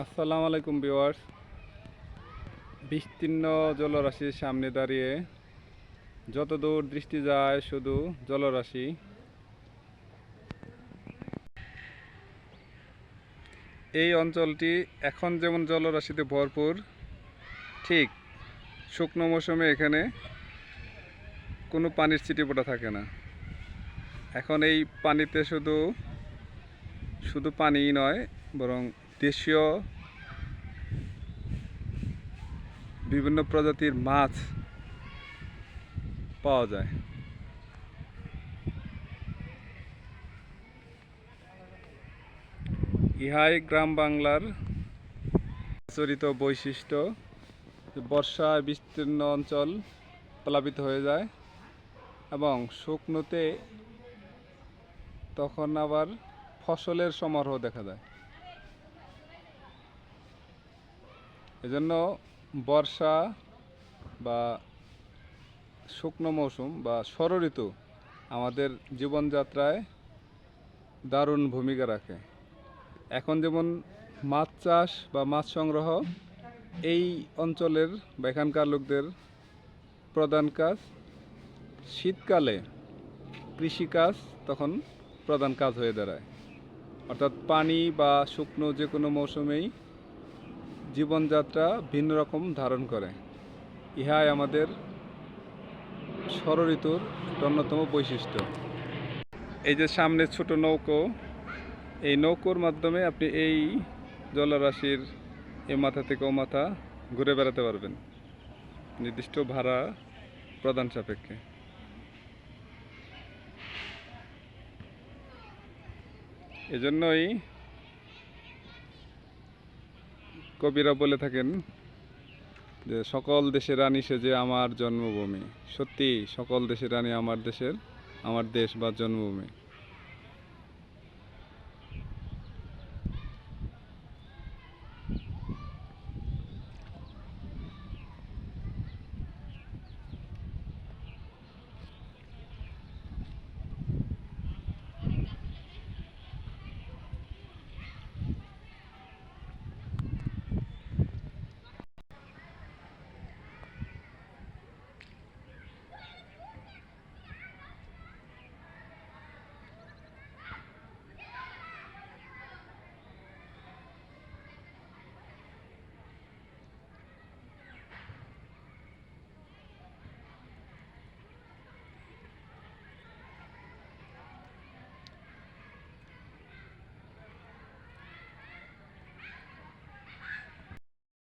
আসসালামু আলাইকুম ভিউয়ার্স। বিস্তীর্ণ জলরাশির সামনে দাঁড়িয়ে যতদূর দৃষ্টি যায় শুধু জলরাশি। এই অঞ্চলটি এখন যেমন জলরাশিতে ভরপুর, ঠিক শুকনো মৌসুমে এখানে কোনো পানির ছিটেফোঁটা থাকে না। এখন এই পানিতে শুধু শুধু পানিই নয়, বরং দেশীয় বিভিন্ন প্রজাতির মাছ পাওয়া যায়। ইহাই গ্রাম বাংলার প্রচলিত বৈশিষ্ট্য। বর্ষায় বিস্তীর্ণ অঞ্চল প্লাবিত হয়ে যায় এবং শুকনোতে তখন আবার ফসলের সমারোহ দেখা যায়। এজন্য বর্ষা বা শুকনো মৌসুম বা ষড়ঋতু আমাদের জীবনযাত্রায় দারুণ ভূমিকা রাখে। এখন যেমন মাছ চাষ বা মাছ সংগ্রহ এই অঞ্চলের বা এখানকার লোকদের প্রধান কাজ। শীতকালে কৃষিকাজ তখন প্রধান কাজ হয়ে দাঁড়ায়। অর্থাৎ পানি বা শুকনো যে কোনো মৌসুমেই জীবনযাত্রা ভিন্ন রকম ধারণ করে। ইহাই আমাদের ষড়ঋতুর অন্যতম বৈশিষ্ট্য। এই যে সামনে ছোট নৌকো, এই নৌকোর মাধ্যমে আপনি এই জলরাশির এ মাথা থেকে ও মাথা ঘুরে বেড়াতে পারবেন নির্দিষ্ট ভাড়া প্রদান সাপেক্ষে। এজন্যই কবিরা বলে থাকেন যে সকল দেশের রানী সেজে আমার জন্মভূমি। সত্যি সকল দেশের রানী আমার দেশ বা জন্মভূমি।